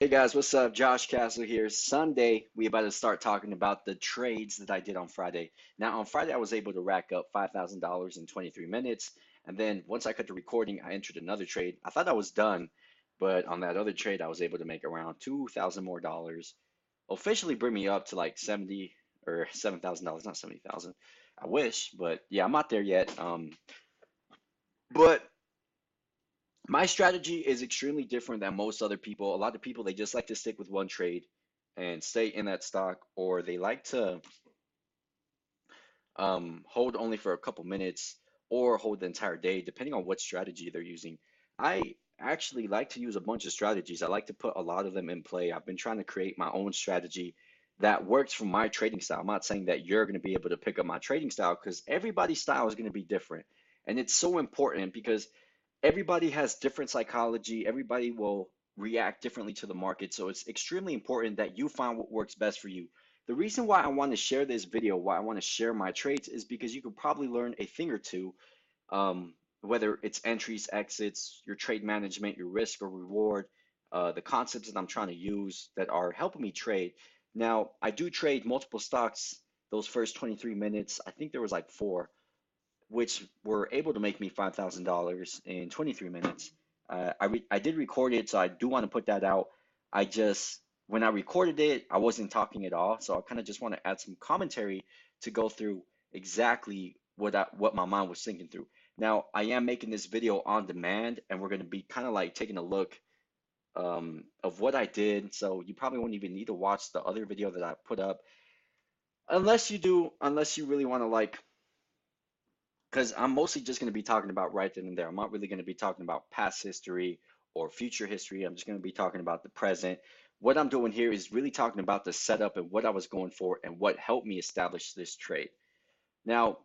Hey guys, what's up? Josh Castle here. Sunday, we about to start talking about the trades that I did on Friday. Now, on Friday, I was able to rack up $5,000 in 23 minutes. And then once I cut the recording, I entered another trade. I thought I was done, but on that other trade, I was able to make around 2,000 more dollars. Officially bring me up to like 70 or $7,000, not 70,000. I wish, but yeah, I'm not there yet. But my strategy is extremely different than most other people. A lot of people, they just like to stick with one trade and stay in that stock, or they like to hold only for a couple minutes or hold the entire day, depending on what strategy they're using. I actually like to use a bunch of strategies. I like to put a lot of them in play. I've been trying to create my own strategy that works for my trading style. I'm not saying that you're going to be able to pick up my trading style because everybody's style is going to be different. And it's so important because everybody has different psychology. Everybody will react differently to the market. So it's extremely important that you find what works best for you. The reason why I want to share this video, why I want to share my trades, is because you could probably learn a thing or two, whether it's entries, exits, your trade management, your risk or reward, the concepts that I'm trying to use that are helping me trade. Now, I do trade multiple stocks those first 23 minutes. I think there was like four which were able to make me $5,000 in 23 minutes. I did record it, so I do want to put that out. I just when I recorded it, I wasn't talking at all, so I kind of just want to add some commentary to go through exactly what my mind was thinking through. Now, I am making this video on demand, and we're going to be kind of like taking a look of what I did. So you probably won't even need to watch the other video that I put up, unless you really want to like because I'm mostly just going to be talking about right then and there. I'm not really going to be talking about past history or future history. I'm just going to be talking about the present. What I'm doing here is really talking about the setup and what I was going for and what helped me establish this trade. Now,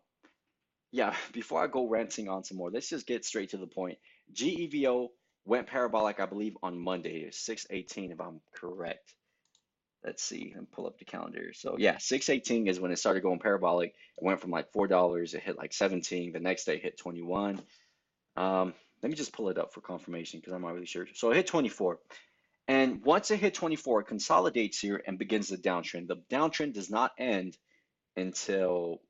yeah, before I go ranting on some more, let's just get straight to the point. GEVO went parabolic, I believe, on Monday, 6/18, if I'm correct. Let's see and pull up the calendar. So yeah, 6/18 is when it started going parabolic. It went from like $4, it hit like 17. The next day it hit 21. Let me just pull it up for confirmation because I'm not really sure. So it hit 24. And once it hit 24, it consolidates here and begins the downtrend. The downtrend does not end until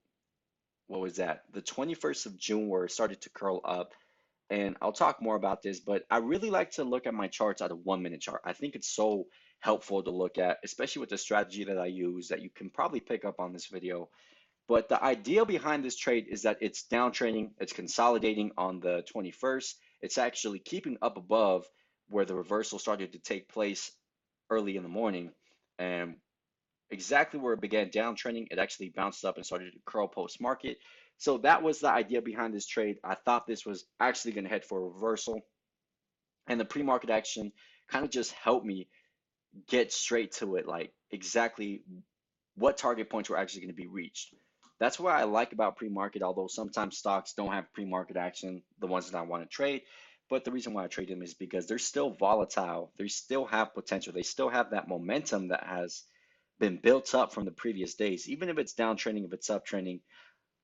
what was that? The 21st of June, where it started to curl up. And I'll talk more about this, but I really like to look at my charts at a 1 minute chart. I think it's so helpful to look at, especially with the strategy that I use that you can probably pick up on this video. But the idea behind this trade is that it's downtrending, it's consolidating on the 21st. It's actually keeping up above where the reversal started to take place early in the morning. And exactly where it began downtrending, it actually bounced up and started to curl post market. So that was the idea behind this trade. I thought this was actually going to head for a reversal, and the pre-market action kind of just helped me get straight to it, like exactly what target points were actually going to be reached. That's what I like about pre-market, although sometimes stocks don't have pre-market action, the ones that I want to trade. But the reason why I trade them is because they're still volatile. They still have potential. They still have that momentum that has been built up from the previous days. Even if it's downtrending, if it's uptrending,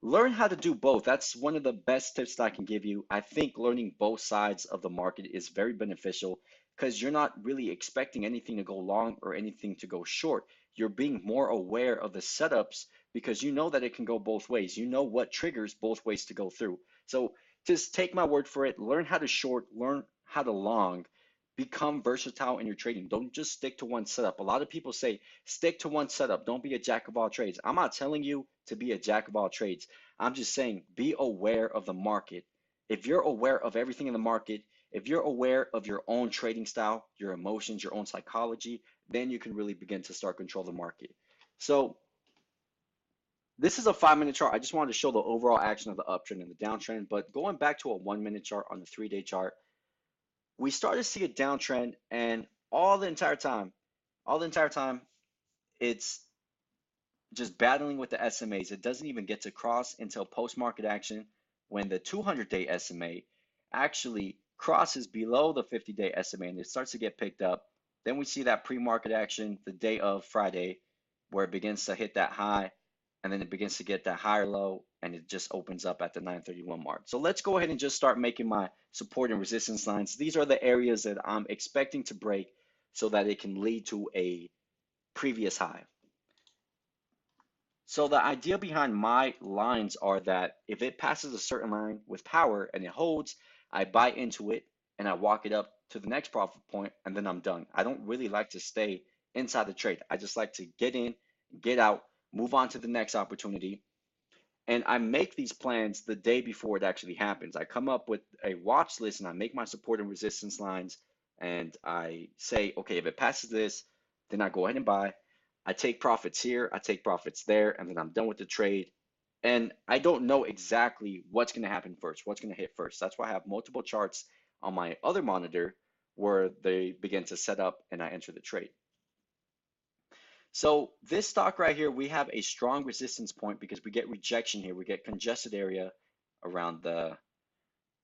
learn how to do both. That's one of the best tips that I can give you. I think learning both sides of the market is very beneficial because you're not really expecting anything to go long or anything to go short. You're being more aware of the setups because you know that it can go both ways. You know what triggers both ways to go through. So just take my word for it. Learn how to short, learn how to long, become versatile in your trading. Don't just stick to one setup. A lot of people say stick to one setup. Don't be a jack of all trades. I'm not telling you to be a jack of all trades. I'm just saying be aware of the market. If you're aware of everything in the market, if you're aware of your own trading style, your emotions, your own psychology, then you can really begin to start control the market. So this is a 5 minute chart. I just wanted to show the overall action of the uptrend and the downtrend. But going back to a 1 minute chart on the 3 day chart, we started to see a downtrend, and all the entire time, it's just battling with the SMAs. It doesn't even get to cross until post-market action when the 200-day SMA actually crosses below the 50-day SMA and it starts to get picked up. Then we see that pre-market action the day of Friday where it begins to hit that high and then it begins to get that higher low and it just opens up at the 931 mark. So let's go ahead and just start making my support and resistance lines. These are the areas that I'm expecting to break so that it can lead to a previous high. So the idea behind my lines are that if it passes a certain line with power and it holds, I buy into it and I walk it up to the next profit point and then I'm done. I don't really like to stay inside the trade. I just like to get in, get out, move on to the next opportunity. And I make these plans the day before it actually happens. I come up with a watch list and I make my support and resistance lines. And I say, okay, if it passes this, then I go ahead and buy. I take profits here, I take profits there, and then I'm done with the trade. And I don't know exactly what's going to happen first, what's going to hit first. That's why I have multiple charts on my other monitor where they begin to set up and I enter the trade. So this stock right here, we have a strong resistance point because we get rejection here. We get congested area around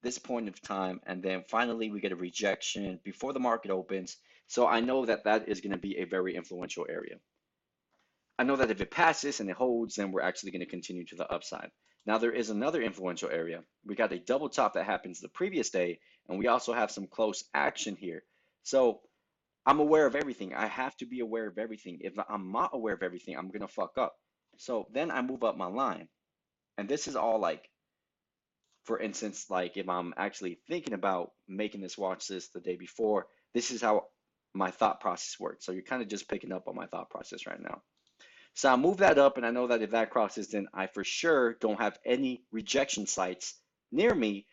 this point of time, and then finally we get a rejection before the market opens. So I know that that is going to be a very influential area. I know that if it passes and it holds, then we're actually going to continue to the upside. Now there is another influential area. We got a double top that happens the previous day, and we also have some close action here. So I'm aware of everything. I have to be aware of everything. If I'm not aware of everything, I'm gonna fuck up. So then I move up my line. And this is all like, for instance, like if I'm actually thinking about making this watch list the day before, this is how my thought process works. So you're kind of just picking up on my thought process right now. So I move that up, and I know that if that crosses, then I for sure don't have any rejection sites near me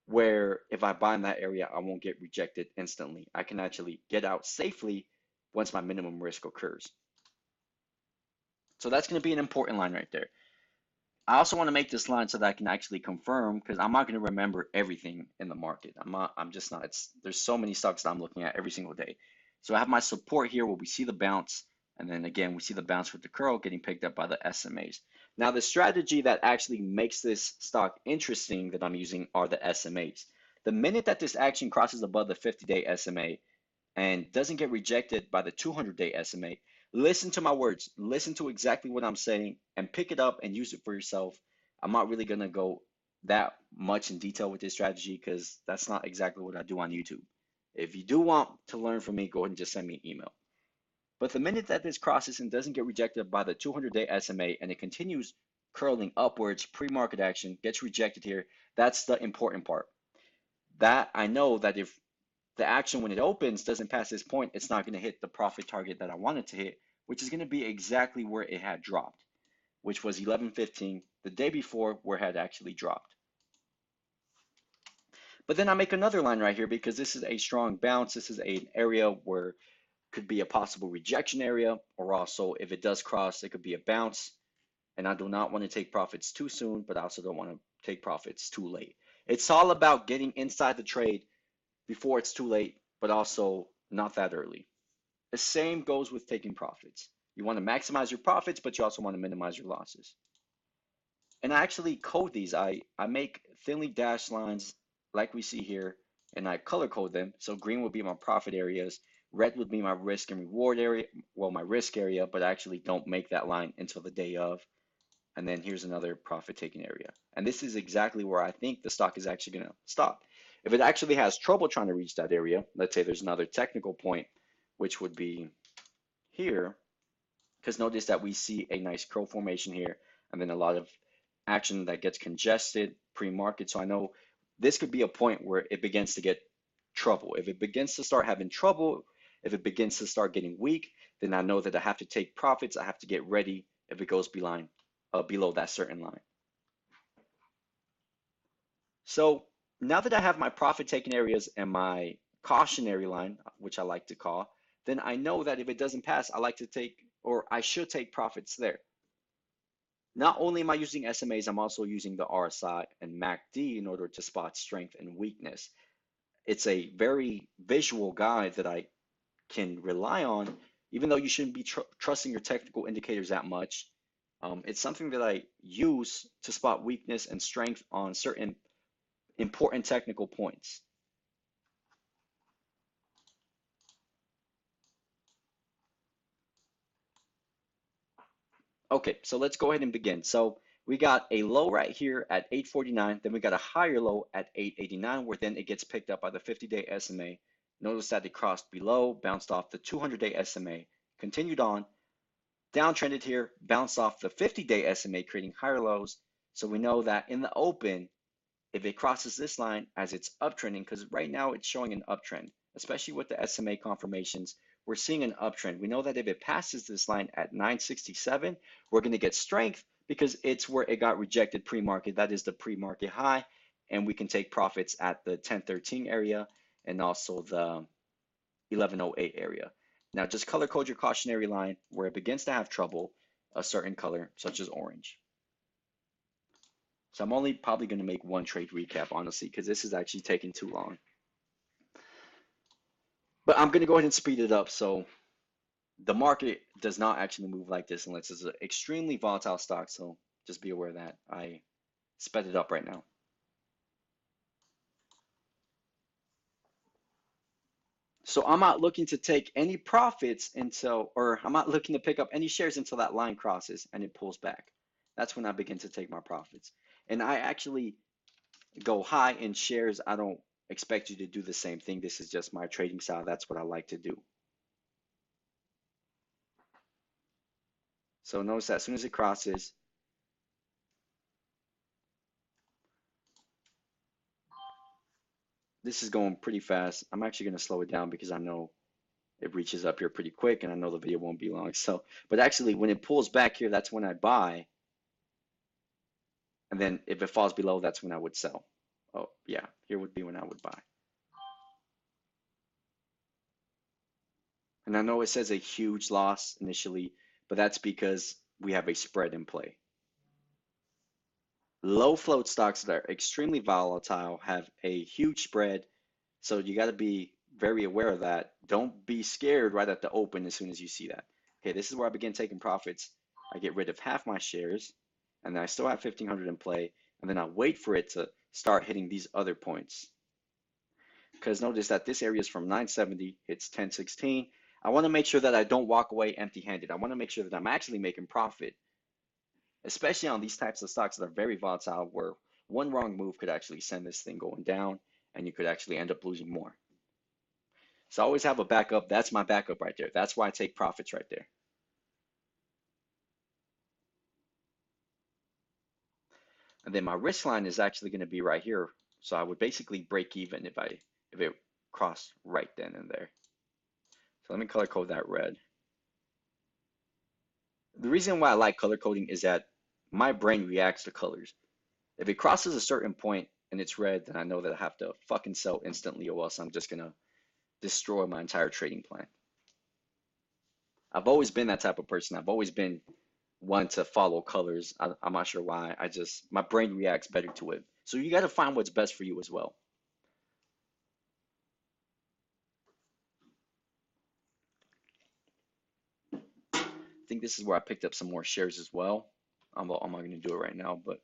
where if I buy in that area, I won't get rejected instantly. I can actually get out safely once my minimum risk occurs. So that's going to be an important line right there. I also want to make this line so that I can actually confirm because I'm not going to remember everything in the market. I'm just not. There's so many stocks that I'm looking at every single day. So I have my support here where we see the bounce, and then again we see the bounce with the curl getting picked up by the SMAs. Now the strategy that actually makes this stock interesting that I'm using are the SMAs. The minute that this action crosses above the 50-day SMA and doesn't get rejected by the 200-day SMA, listen to my words, listen to exactly what I'm saying, and pick it up and use it for yourself. I'm not really going to go that much in detail with this strategy because that's not exactly what I do on YouTube. If you do want to learn from me, go ahead and just send me an email. But the minute that this crosses and doesn't get rejected by the 200-day SMA and it continues curling upwards, pre-market action, gets rejected here, that's the important part. That I know that if the action when it opens doesn't pass this point, it's not going to hit the profit target that I wanted to hit, which is going to be exactly where it had dropped, which was 11.15, the day before where it had actually dropped. But then I make another line right here because this is a strong bounce. This is an area where could be a possible rejection area, or also if it does cross, it could be a bounce. And I do not want to take profits too soon, but I also don't want to take profits too late. It's all about getting inside the trade before it's too late, but also not that early. The same goes with taking profits. You want to maximize your profits, but you also want to minimize your losses. And I actually code these. I make thinly dashed lines like we see here, and I color code them. So green would be my profit areas, red would be my risk and reward area, well, my risk area, but I actually don't make that line until the day of. And then here's another profit taking area. And this is exactly where I think the stock is actually going to stop. If it actually has trouble trying to reach that area, let's say there's another technical point, which would be here, because notice that we see a nice curl formation here, and then a lot of action that gets congested pre-market. So I know this could be a point where it begins to get trouble. If it begins to start having trouble, if it begins to start getting weak, then I know that I have to take profits. I have to get ready if it goes below that certain line. So now that I have my profit taking areas and my cautionary line, which I like to call, then I know that if it doesn't pass, I like to take, or I should take profits there. Not only am I using SMAs, I'm also using the RSI and MACD in order to spot strength and weakness. It's a very visual guide that I can rely on, even though you shouldn't be trusting your technical indicators that much. It's something that I use to spot weakness and strength on certain important technical points. Okay, so let's go ahead and begin. So we got a low right here at 849, then we got a higher low at 889, where then it gets picked up by the 50-day SMA. Notice that it crossed below, bounced off the 200-day SMA, continued on, downtrended here, bounced off the 50-day SMA, creating higher lows. So we know that in the open, if it crosses this line as it's uptrending, because right now it's showing an uptrend, especially with the SMA confirmations, we're seeing an uptrend. We know that if it passes this line at 967, we're going to get strength because it's where it got rejected pre-market. That is the pre-market high, and we can take profits at the 1013 area and also the 1108 area. Now just color code your cautionary line where it begins to have trouble, a certain color such as orange. So I'm only probably going to make one trade recap, honestly, because this is actually taking too long. But I'm going to go ahead and speed it up. So the market does not actually move like this unless it's an extremely volatile stock. So just be aware that I sped it up right now. So I'm not looking to take any profits until, or I'm not looking to pick up any shares until that line crosses and it pulls back. That's when I begin to take my profits. And I actually go high in shares. I don't expect you to do the same thing. This is just my trading style. That's what I like to do. So notice that as soon as it crosses, this is going pretty fast. I'm actually going to slow it down because I know it reaches up here pretty quick and I know the video won't be long. So, but actually when it pulls back here, that's when I buy. And then if it falls below, that's when I would sell. Oh yeah, here would be when I would buy. And I know it says a huge loss initially, but that's because we have a spread in play. Low float stocks that are extremely volatile have a huge spread. So you got to be very aware of that. Don't be scared right at the open as soon as you see that. Okay, this is where I begin taking profits. I get rid of half my shares, and then I still have 1,500 in play, and then I wait for it to start hitting these other points. Because notice that this area is from 970, hits 1016. I want to make sure that I don't walk away empty-handed. I want to make sure that I'm actually making profit, especially on these types of stocks that are very volatile, where one wrong move could actually send this thing going down, and you could actually end up losing more. So I always have a backup. That's my backup right there. That's why I take profits right there. And then my risk line is actually going to be right here. So I would basically break even if it crossed right then and there. So let me color code that red. The reason why I like color coding is that my brain reacts to colors. If it crosses a certain point and it's red, then I know that I have to fucking sell instantly, or else I'm just gonna destroy my entire trading plan. I've always been that type of person. I've always been one to follow colors. I'm not sure why. My brain reacts better to it. So you got to find what's best for you as well. I think this is where I picked up some more shares as well. I'm not going to do it right now, but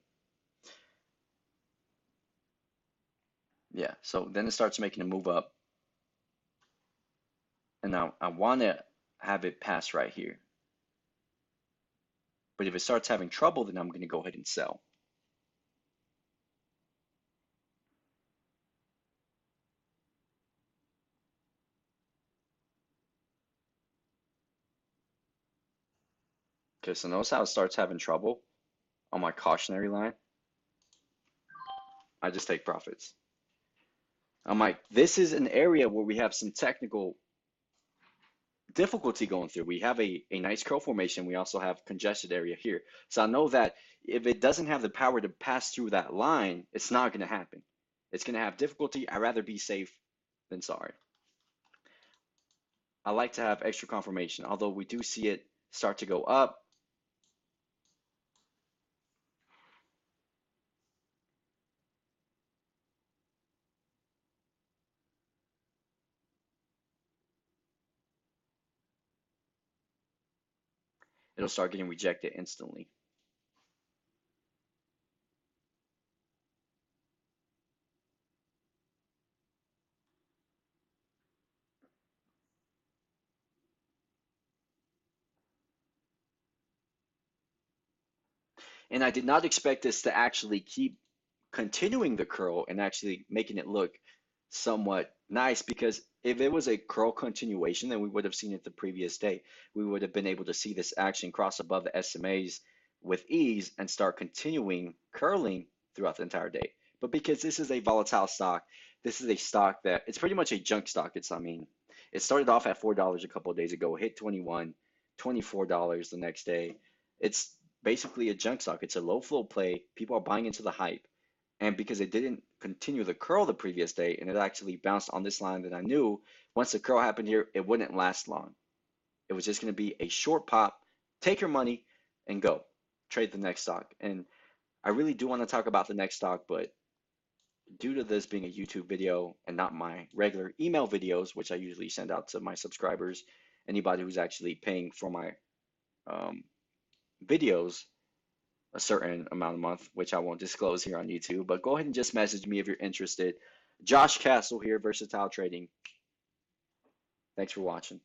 yeah. So then it starts making a move up. And now I want to have it pass right here. But if it starts having trouble, then I'm going to go ahead and sell. Okay, so notice how it starts having trouble on my cautionary line. I just take profits. I'm like, this is an area where we have some technical difficulty going through. We have a nice curl formation. We also have congested area here. So I know that if it doesn't have the power to pass through that line, it's not going to happen. It's going to have difficulty. I'd rather be safe than sorry. I like to have extra confirmation, although we do see it start to go up. It'll start getting rejected instantly. And I did not expect this to actually keep continuing the curl and actually making it look somewhat nice, because If it was a curl continuation, then we would have seen it the previous day. We would have been able to see this action cross above the SMAs with ease and start continuing curling throughout the entire day. But because this is a volatile stock, this is a stock that it's pretty much a junk stock. I mean, it started off at $4 a couple of days ago, hit 21, $24 the next day. It's basically a junk stock. It's a low flow play. People are buying into the hype. And because it didn't continue the curl the previous day and it actually bounced on this line that I knew once the curl happened here, it wouldn't last long. It was just going to be a short pop, take your money and go trade the next stock. And I really do want to talk about the next stock, but due to this being a YouTube video and not my regular email videos, which I usually send out to my subscribers, anybody who's actually paying for my um, videos, a certain amount a month, which I won't disclose here on YouTube, but go ahead and just message me if you're interested. Josh Castle here, Versatile Trading. Thanks for watching.